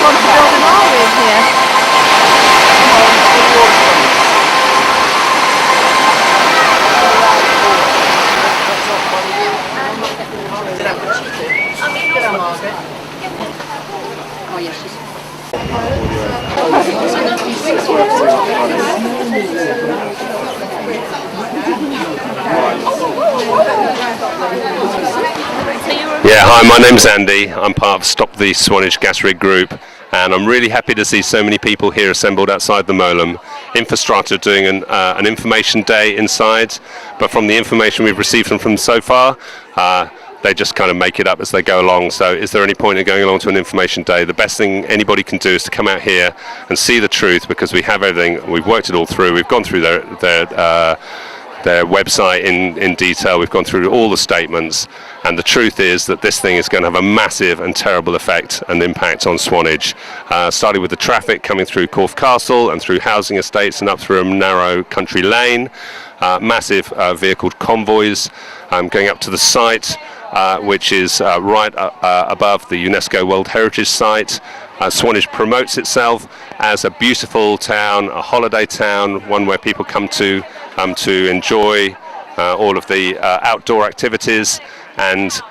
want to build an army in here. Oh yes, she's... Yeah, hi, my name's Andy. I'm part of Stop the Swanage Gas Rig Group, and I'm really happy to see so many people here assembled outside the Molem. INFRASTRA doing an information day inside, but from the information we've received from them so far, they just kind of make it up as they go along. So is there any point in going along to an information day? The best thing anybody can do is to come out here and see the truth, because we have everything, we've worked it all through, we've gone through their website in detail, we've gone through all the statements, and the truth is that this thing is going to have a massive and terrible effect and impact on Swanage, starting with the traffic coming through Corfe Castle and through housing estates and up through a narrow country lane, massive vehicle convoys going up to the site, which is right above the UNESCO World Heritage Site. Swanage promotes itself as a beautiful town, a holiday town, one where people come to enjoy all of the outdoor activities, and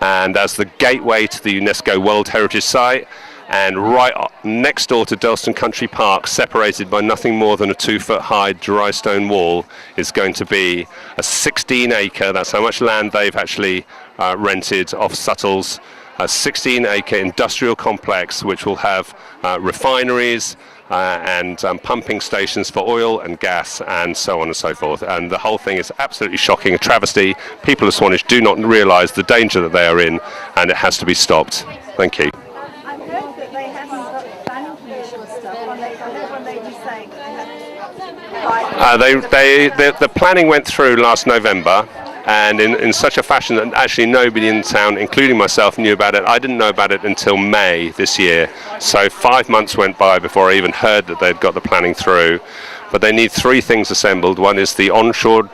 as the gateway to the UNESCO World Heritage Site, and right next door to Durlston Country Park, separated by nothing more than a 2-foot high dry stone wall, is going to be a 16-acre, that's how much land they've actually rented off Suttles, a 16-acre industrial complex which will have refineries and pumping stations for oil and gas and so on and so forth. And the whole thing is absolutely shocking, a travesty. People of Swanage do not realise the danger that they are in, and it has to be stopped. Thank you. I've heard that they haven't got planning permission and stuff. When they just saying the planning went through last November, and in such a fashion that actually nobody in town, including myself, knew about it. I didn't know about it until May this year, so 5 months went by before I even heard that they'd got the planning through. But they need 3 things assembled. One is the onshore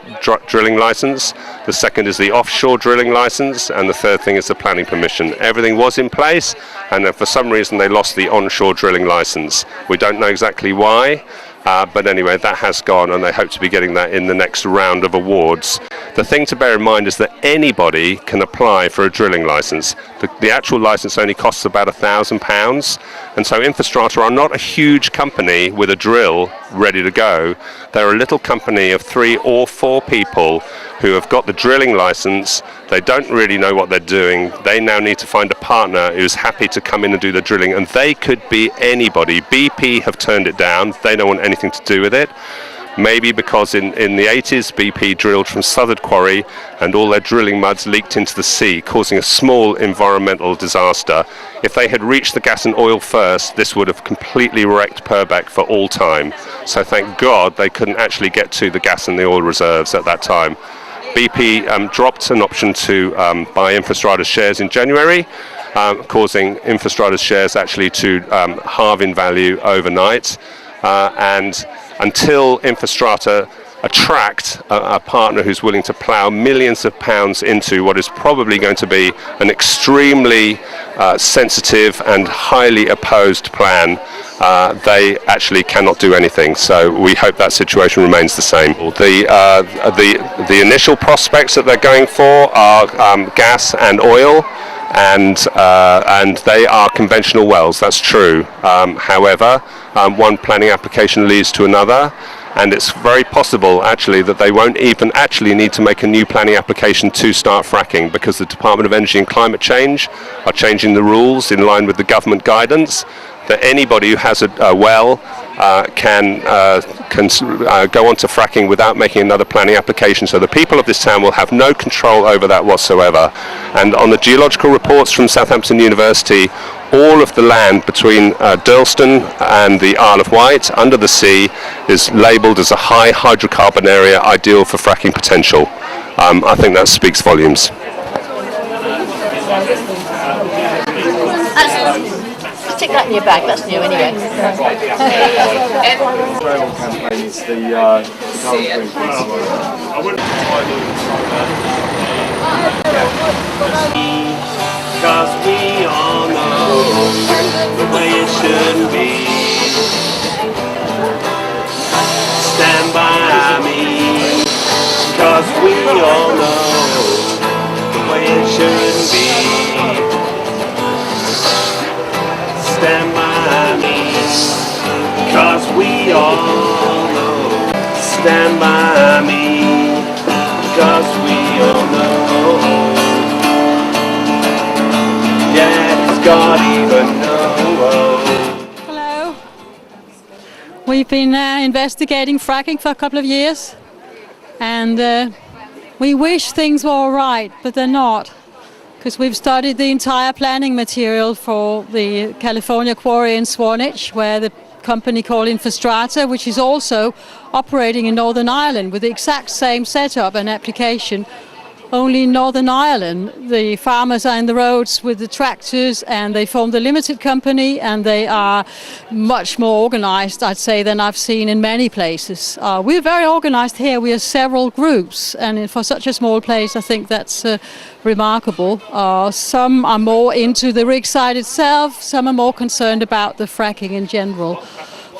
drilling license, the second is the offshore drilling license, and the third thing is the planning permission. Everything was in place, and then for some reason they lost the onshore drilling license. We don't know exactly why. But anyway, that has gone, and they hope to be getting that in the next round of awards. The thing to bear in mind is that anybody can apply for a drilling license. The actual license only costs about £1,000, and so INFRASTRA are not a huge company with a drill ready to go. They're a little company of 3 or 4 people who have got the drilling license. They don't really know what they're doing. They now need to find a partner who's happy to come in and do the drilling, and they could be anybody. BP have turned it down. They don't want anything to do with it. Maybe because in the 80s BP drilled from Swanage Quarry and all their drilling muds leaked into the sea, causing a small environmental disaster. If they had reached the gas and oil first, this would have completely wrecked Purbeck for all time. So thank God they couldn't actually get to the gas and the oil reserves at that time. BP dropped an option to buy INFRASTRA's shares in January, causing INFRASTRA's shares actually to halve in value overnight. And until INFRASTRA attract a partner who's willing to plough millions of pounds into what is probably going to be an extremely sensitive and highly opposed plan, they actually cannot do anything. So we hope that situation remains the same. The initial prospects that they're going for are gas and oil, and they are conventional wells, that's true. However, one planning application leads to another, and it's very possible actually that they won't even actually need to make a new planning application to start fracking, because the Department of Energy and Climate Change are changing the rules in line with the government guidance that anybody who has a well can go on to fracking without making another planning application. So the people of this town will have no control over that whatsoever. And on the geological reports from Southampton University, all of the land between Durlston and the Isle of Wight under the sea is labelled as a high hydrocarbon area ideal for fracking potential. I think that speaks volumes. Stick that in your bag, that's new anyway. Trail campaign is the Cause we all know the way it shouldn't be. Stand by me, 'cause we all know the way it shouldn't be. Stand by me, 'cause we all know. Stand by me, 'cause we all know. Yeah, 'cause God even knows. Hello. We've been investigating fracking for a couple of years, and we wish things were all right, but they're not, because we've studied the entire planning material for the California Quarry in Swanage, where the company called INFRASTRA, which is also operating in Northern Ireland with the exact same setup and application. Only in Northern Ireland, the farmers are in the roads with the tractors, and they formed a limited company, and they are much more organized, I'd say, than I've seen in many places. We're very organized here. We are several groups, and for such a small place, I think that's remarkable. Some are more into the rig side itself, some are more concerned about the fracking in general.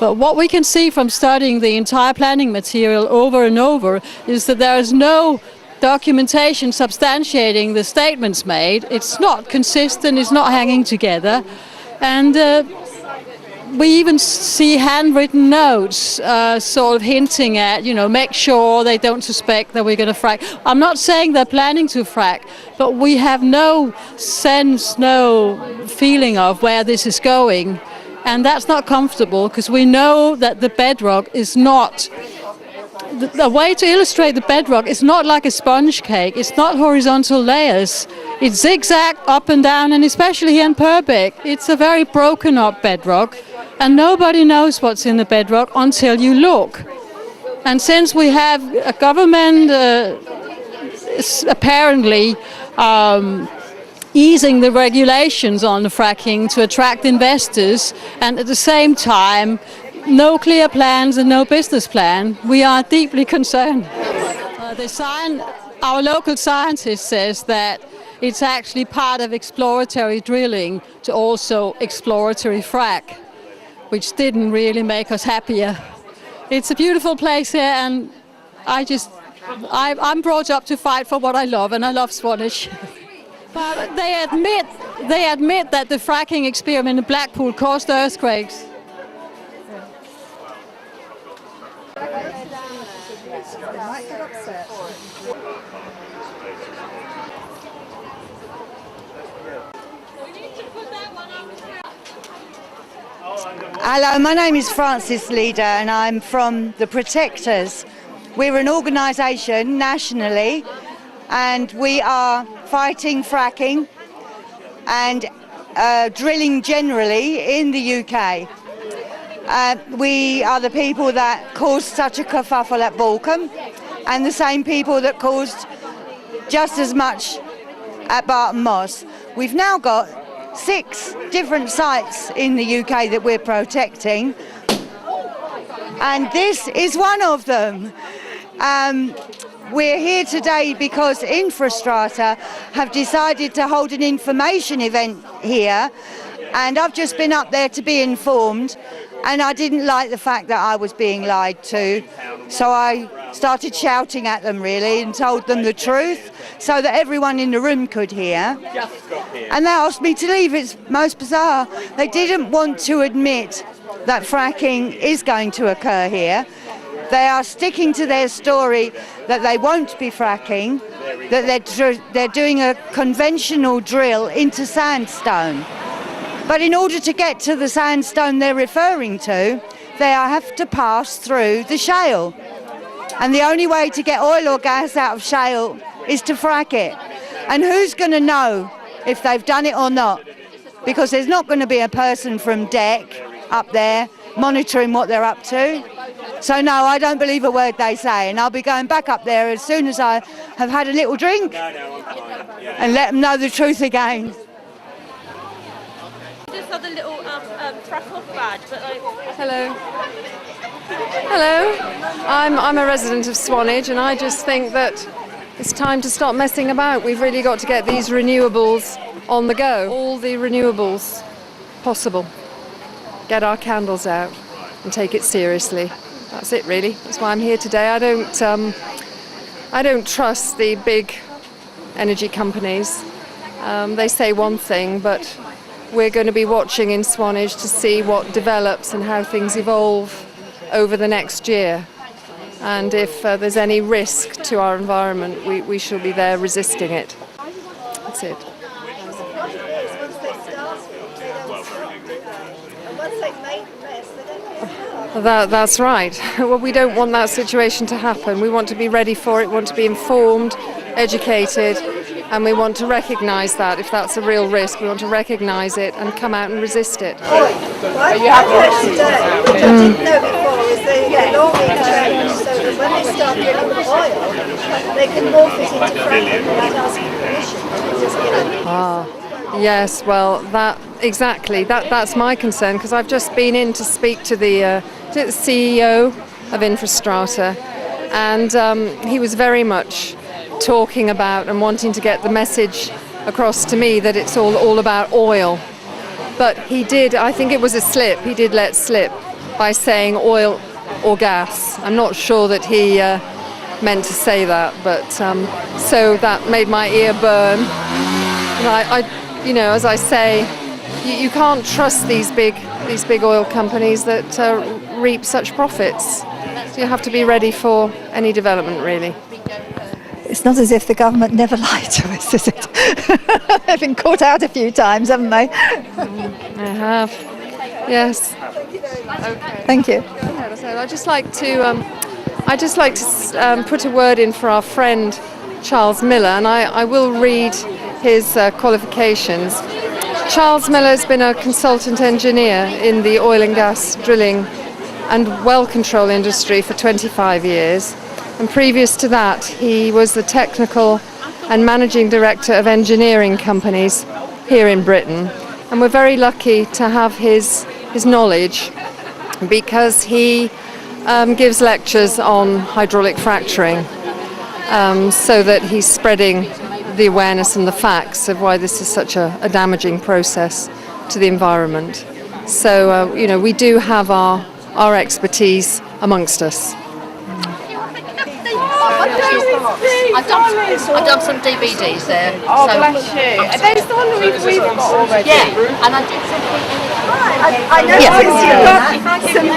But what we can see from studying the entire planning material over and over is that there is no documentation substantiating the statements made. It's not consistent, it's not hanging together. And we even see handwritten notes sort of hinting at, make sure they don't suspect that we're going to frack. I'm not saying they're planning to frack, but we have no sense, no feeling of where this is going. And that's not comfortable, because we know that the bedrock is not. The way to illustrate the bedrock is not like a sponge cake. It's not horizontal layers. It's zigzag up and down, and especially here in Purbeck, it's a very broken up bedrock, and nobody knows what's in the bedrock until you look. And since we have a government apparently easing the regulations on the fracking to attract investors, and at the same time no clear plans and no business plan, we are deeply concerned. Our local scientist says that it's actually part of exploratory drilling to also exploratory frack, which didn't really make us happier. It's a beautiful place here, and I'm brought up to fight for what I love, and I love Swanage. But they admit that the fracking experiment in Blackpool caused earthquakes. Hello, my name is Frances Leader, and I'm from the Protectors. We're an organisation nationally, and we are fighting fracking and drilling generally in the UK. We are the people that caused such a kerfuffle at Bournemouth, and the same people that caused just as much at Barton Moss. We've now got 6 different sites in the UK that we're protecting, and this is one of them. We're here today because INFRASTRA have decided to hold an information event here, and I've just been up there to be informed, and I didn't like the fact that I was being lied to, so I started shouting at them really and told them the truth so that everyone in the room could hear. And they asked me to leave. It's most bizarre. They didn't want to admit that fracking is going to occur here. They are sticking to their story that they won't be fracking, that they're doing a conventional drill into sandstone. But in order to get to the sandstone they're referring to, they have to pass through the shale. And the only way to get oil or gas out of shale is to frack it. And who's going to know if they've done it or not? Because there's not going to be a person from deck up there monitoring what they're up to. So no, I don't believe a word they say, and I'll be going back up there as soon as I have had a little drink and let them know the truth again. Just had a little track-off badge, but like... Hello. Hello. I'm a resident of Swanage, and I just think that it's time to stop messing about. We've really got to get these renewables on the go. All the renewables possible. get our candles out and take it seriously. That's it, really. That's why I'm here today. I don't trust the big energy companies. They say one thing, but we're going to be watching in Swanage to see what develops and how things evolve over the next year. And if there's any risk to our environment, we shall be there resisting it. That's it. That's right. Well, we don't want that situation to happen. We want to be ready for it, we want to be informed, educated, and we want to recognise that if that's a real risk, we want to recognise it and come out and resist it. What I didn't know before is the law being changed so that when they start drilling for oil, they can morph it into fracking without asking permission. Yes, well, that's my concern, because I've just been in to speak to the CEO of INFRASTRA, and he was very much talking about and wanting to get the message across to me that it's all about oil. But he did, I think it was a slip, he did let slip by saying oil or gas. I'm not sure that he meant to say that, but so that made my ear burn. And I you know, as I say, you can't trust these big oil companies that reap such profits. So you have to be ready for any development, really. It's not as if the government never lied to us, is it? They've been caught out a few times, haven't they? I have. Yes. Okay. Thank you. I'd just like to put a word in for our friend Charles Miller, and I will read his qualifications. Charles Miller has been a consultant engineer in the oil and gas drilling and well control industry for 25 years. And previous to that, he was the technical and managing director of engineering companies here in Britain. And we're very lucky to have his knowledge, because he gives lectures on hydraulic fracturing, so that he's spreading the awareness and the facts of why this is such a damaging process to the environment. So, you know, we do have our expertise amongst us. I've done some DVDs there. Oh, so bless you. Are those the ones we've got already? Yeah, and I did some. I noticed you've got some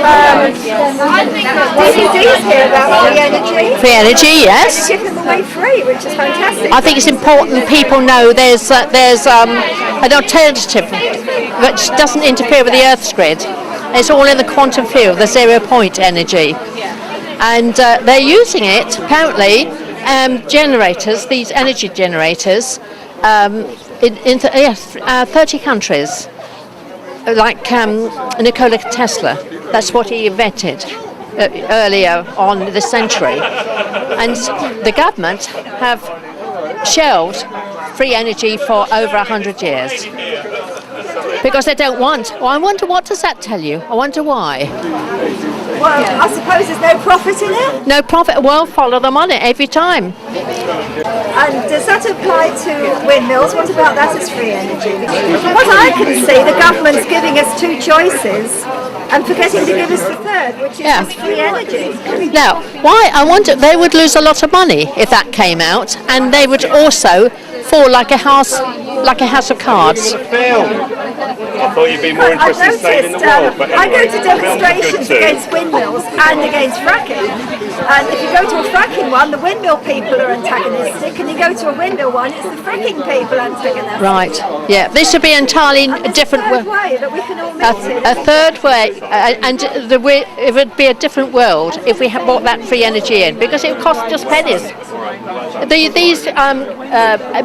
DVDs here about free energy. Free energy, yes. You give them away free, which is fantastic. I think it's important people know there's an alternative which doesn't interfere with the Earth's grid. It's all in the quantum field, the 0 point energy. And they're using it, apparently, generators, these energy generators, in 30 countries, like Nikola Tesla. That's what he invented earlier on this century. And the government have shelved free energy for over 100 years. Because they don't want. Well, I wonder, what does that tell you? I wonder why. Well, I suppose there's no profit in it? No profit. Well, follow them on it every time. And does that apply to windmills? What about that as free energy? From what I can see, the government's giving us two choices and forgetting to give us the third, which is just free energy. Now, why? I wonder, they would lose a lot of money if that came out, and they would also fall like a house of cards. I thought you'd be more interested in staying in the world. But anyway, I go to demonstrations against windmills and against fracking. And if you go to a fracking one, the windmill people are antagonistic, and you go to a windmill one, it's the fracking people antagonistic. Right. Yeah. This would be entirely a different way that we can all meet a third way, and it would be a different world if we had brought that free energy in, because it would cost just pennies. These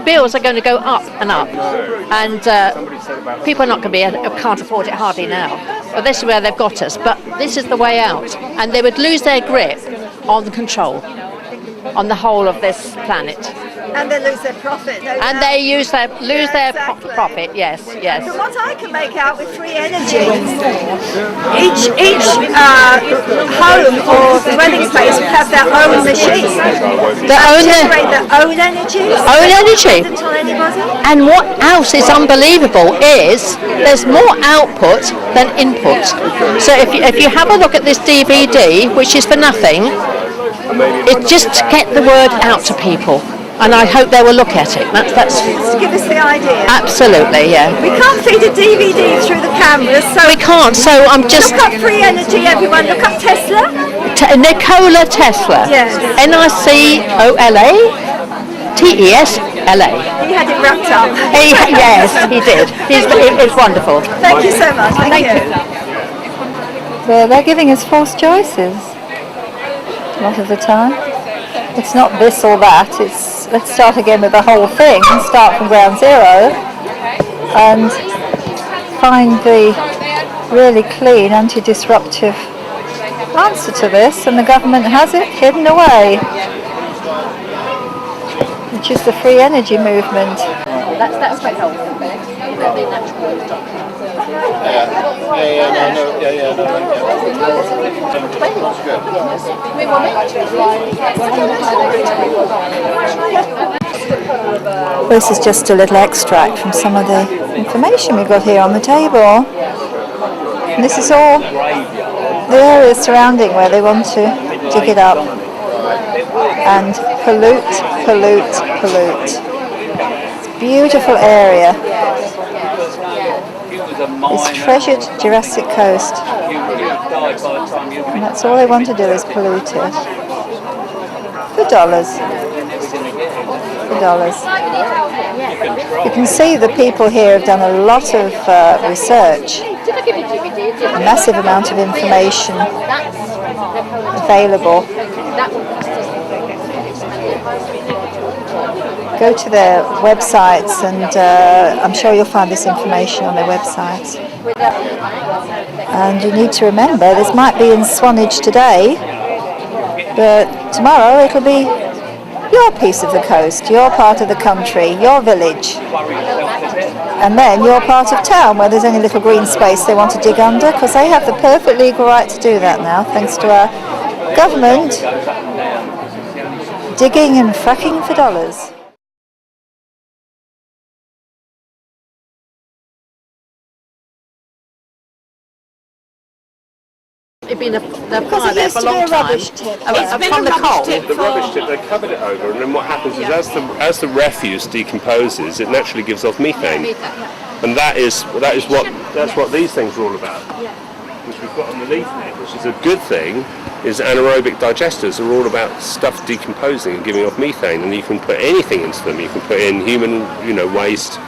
bills are going to go up and up, and people are not going to can't afford it hardly now. But this is where they've got us. But this is the way out, and they would lose their grip on the control on the whole of this planet. And they lose their profit. No And doubt. they lose their exactly. profit. Yes, yes. From what I can make out with free energy, each home or dwelling place would have their own machine. Generate their own energy. Own energy. Dependent on anybody. And what else is unbelievable is there's more output than input. So if you have a look at this DVD, which is for nothing, it's just to get the word out to people. And I hope they will look at it. That's Just to give us the idea. absolutely, yeah. We can't feed a DVD through the cameras, so We can't, so I'm just... look up free energy, everyone. Look up Tesla. Nikola Tesla. Yes. Nicola Tesla. He had it wrapped up. Yes, he did. It's wonderful. Thank you so much. Thank you. Well, they're giving us false choices a lot of the time. It's not this or that, it's let's start again with the whole thing and start from ground zero and find the really clean, anti-disruptive answer to this, and the government has it hidden away, which is the free energy movement. That's quite helpful. This is just a little extract from some of the information we've got here on the table. And this is all the areas surrounding where they want to dig it up and pollute. It's a beautiful area. This treasured Jurassic coast. And that's all they want to do is pollute it. For dollars. You can see the people here have done a lot of research. A massive amount of information available. Go to their websites and I'm sure you'll find this information on their websites. And you need to remember, this might be in Swanage today, but tomorrow it'll be your piece of the coast, your part of the country, your village. And then your part of town where there's any little green space they want to dig under, because they have the perfect legal right to do that now, thanks to our government digging and fracking for dollars. It's been a Because it used to be a rubbish tip. From the coal. The rubbish tip, they covered it over, and then what happens is as the refuse decomposes, it naturally gives off methane, and that's what these things are all about. Which we've got on the leaflet, which is a good thing, is anaerobic digesters are all about stuff decomposing and giving off methane, and you can put anything into them. You can put in human, waste,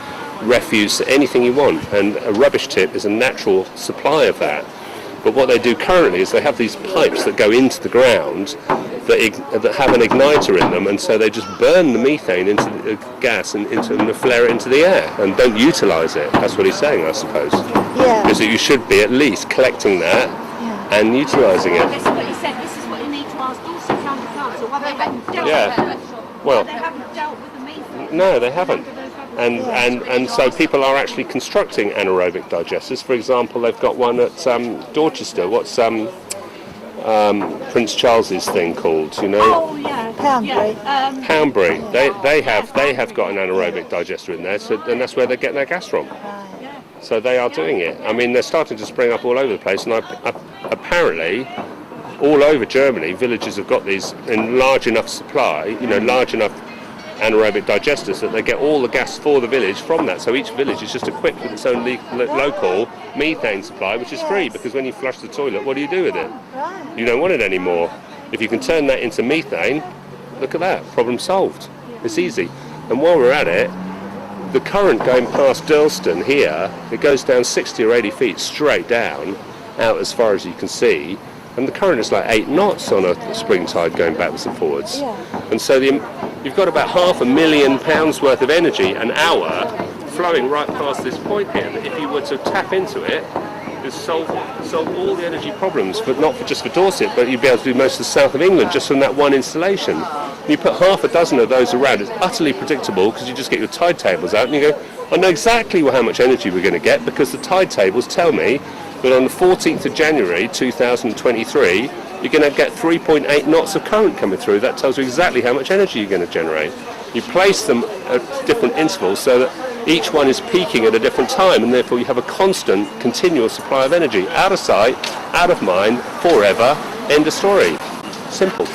refuse, anything you want, and a rubbish tip is a natural supply of that. But what they do currently is they have these pipes that go into the ground that have an igniter in them, and so they just burn the methane into the gas and flare it into the air and don't utilise it. That's what he's saying, I suppose. Yeah. Is that you should be at least collecting that and utilising it. This is what he said. This is what you need to ask also county council. Well, they haven't dealt Yeah. with it. Well, They haven't dealt with the methane. no, they haven't. And so people are actually constructing anaerobic digesters. For example, they've got one at Dorchester. What's Prince Charles's thing called? Oh, yeah. Poundbury. Poundbury. They have got an anaerobic digester in there, and that's where they're getting their gas from. So they are doing it. I mean, they're starting to spring up all over the place, and apparently all over Germany, villages have got these in large enough supply, large enough anaerobic digesters that they get all the gas for the village from that. So each village is just equipped with its own local methane supply, which is free, because when you flush the toilet, what do you do with it? You don't want it anymore. If you can turn that into methane, look at that, problem solved. It's easy. And while we're at it, the current going past Durlston here, it goes down 60 or 80 feet straight down, out as far as you can see, and the current is like 8 knots on a spring tide going backwards and forwards. And so you've got about £500,000 worth of energy an hour flowing right past this point here, that if you were to tap into it, is solve all the energy problems, but not just for Dorset, but you'd be able to do most of the south of England just from that one installation. You put half a dozen of those around, it's utterly predictable because you just get your tide tables out and you go, I know exactly how much energy we're going to get because the tide tables tell me that on the 14th of January 2023, you're going to get 3.8 knots of current coming through. That tells you exactly how much energy you're going to generate. You place them at different intervals so that each one is peaking at a different time, and therefore you have a constant, continual supply of energy. Out of sight, out of mind, forever, end of story. Simple.